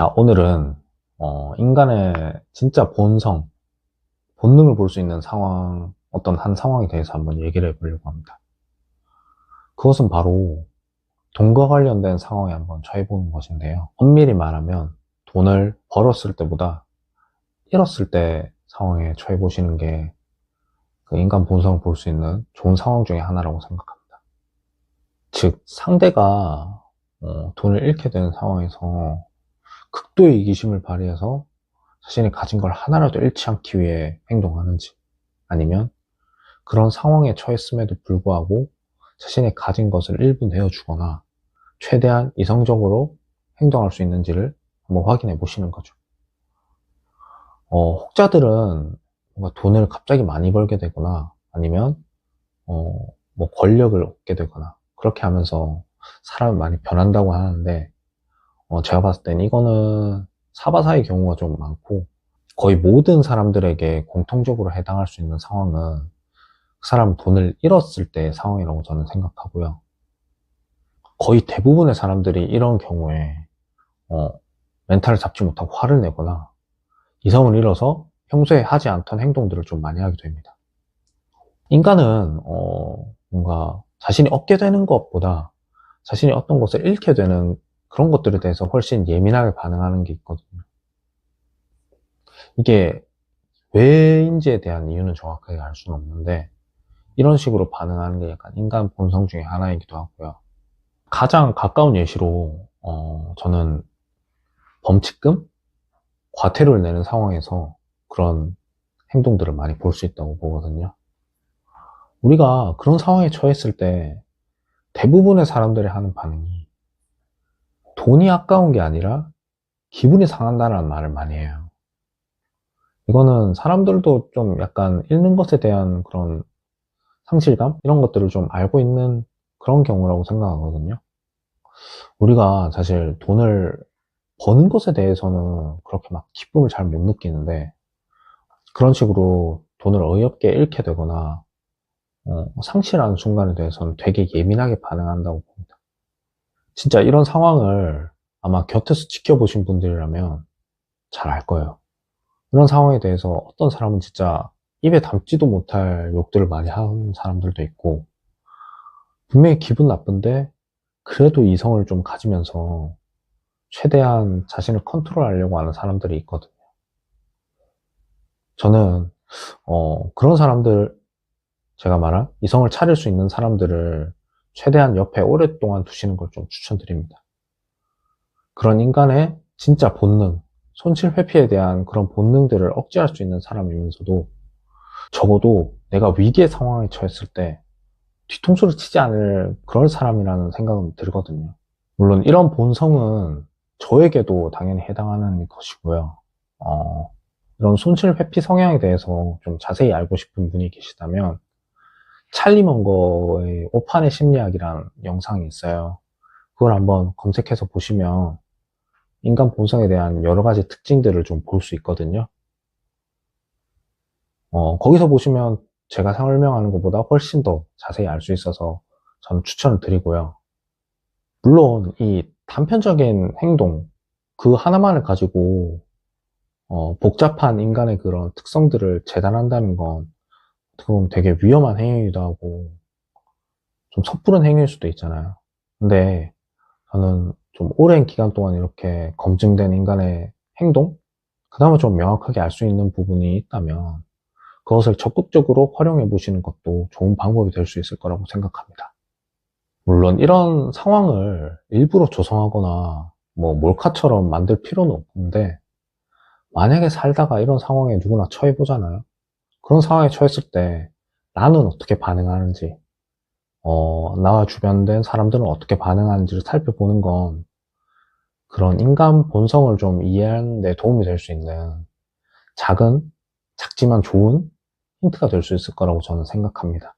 자, 오늘은 인간의 진짜 본성, 본능을 볼 수 있는 상황, 어떤 한 상황에 대해서 한번 얘기를 해보려고 합니다. 그것은 바로 돈과 관련된 상황에 한번 처해보는 것인데요. 엄밀히 말하면 돈을 벌었을 때보다 잃었을 때 상황에 처해보시는 게 그 인간 본성을 볼 수 있는 좋은 상황 중에 하나라고 생각합니다. 즉, 상대가 돈을 잃게 되는 상황에서 극도의 이기심을 발휘해서 자신이 가진 걸 하나라도 잃지 않기 위해 행동하는지, 아니면 그런 상황에 처했음에도 불구하고 자신이 가진 것을 일부 내어주거나 최대한 이성적으로 행동할 수 있는지를 한번 확인해 보시는 거죠. 혹자들은 뭔가 돈을 갑자기 많이 벌게 되거나 아니면 뭐 권력을 얻게 되거나 그렇게 하면서 사람이 많이 변한다고 하는데, 제가 봤을 땐 이거는 사바사의 경우가 좀 많고, 거의 모든 사람들에게 공통적으로 해당할 수 있는 상황은 그 사람 돈을 잃었을 때의 상황이라고 저는 생각하고요. 거의 대부분의 사람들이 이런 경우에 멘탈을 잡지 못하고 화를 내거나 이성을 잃어서 평소에 하지 않던 행동들을 좀 많이 하게 됩니다. 인간은 뭔가 자신이 얻게 되는 것보다 자신이 어떤 것을 잃게 되는 그런 것들에 대해서 훨씬 예민하게 반응하는 게 있거든요. 이게 왜인지에 대한 이유는 정확하게 알 수는 없는데, 이런 식으로 반응하는 게 약간 인간 본성 중에 하나이기도 하고요. 가장 가까운 예시로 저는 범칙금? 과태료를 내는 상황에서 그런 행동들을 많이 볼 수 있다고 보거든요. 우리가 그런 상황에 처했을 때 대부분의 사람들이 하는 반응이 돈이 아까운 게 아니라 기분이 상한다는 말을 많이 해요. 이거는 사람들도 좀 약간 잃는 것에 대한 그런 상실감? 이런 것들을 좀 알고 있는 그런 경우라고 생각하거든요. 우리가 사실 돈을 버는 것에 대해서는 그렇게 막 기쁨을 잘 못 느끼는데, 그런 식으로 돈을 어이없게 잃게 되거나 상실하는 순간에 대해서는 되게 예민하게 반응한다고 봅니다. 진짜 이런 상황을 아마 곁에서 지켜보신 분들이라면 잘 알 거예요. 이런 상황에 대해서 어떤 사람은 진짜 입에 담지도 못할 욕들을 많이 하는 사람들도 있고, 분명히 기분 나쁜데 그래도 이성을 좀 가지면서 최대한 자신을 컨트롤하려고 하는 사람들이 있거든요. 저는 그런 사람들, 제가 말한 이성을 차릴 수 있는 사람들을 최대한 옆에 오랫동안 두시는 걸 좀 추천드립니다. 그런 인간의 진짜 본능, 손실 회피에 대한 그런 본능들을 억제할 수 있는 사람이면서도 적어도 내가 위기의 상황에 처했을 때 뒤통수를 치지 않을 그런 사람이라는 생각은 들거든요. 물론 이런 본성은 저에게도 당연히 해당하는 것이고요. 이런 손실 회피 성향에 대해서 좀 자세히 알고 싶은 분이 계시다면 찰리먼거의 오판의 심리학이라는 영상이 있어요. 그걸 한번 검색해서 보시면 인간 본성에 대한 여러 가지 특징들을 좀 볼 수 있거든요. 거기서 보시면 제가 설명하는 것보다 훨씬 더 자세히 알 수 있어서 저는 추천을 드리고요. 물론 이 단편적인 행동 그 하나만을 가지고 복잡한 인간의 그런 특성들을 재단한다는 건 어떻게 보면 되게 위험한 행위이기도 하고 좀 섣부른 행위일 수도 있잖아요. 근데 저는 좀 오랜 기간 동안 이렇게 검증된 인간의 행동, 그나마 좀 명확하게 알 수 있는 부분이 있다면 그것을 적극적으로 활용해 보시는 것도 좋은 방법이 될 수 있을 거라고 생각합니다. 물론 이런 상황을 일부러 조성하거나 뭐 몰카처럼 만들 필요는 없는데, 만약에 살다가 이런 상황에 누구나 처해 보잖아요. 그런 상황에 처했을 때 나는 어떻게 반응하는지, 나와 주변된 사람들은 어떻게 반응하는지를 살펴보는 건 그런 인간 본성을 좀 이해하는 데 도움이 될 수 있는 작지만 좋은 힌트가 될 수 있을 거라고 저는 생각합니다.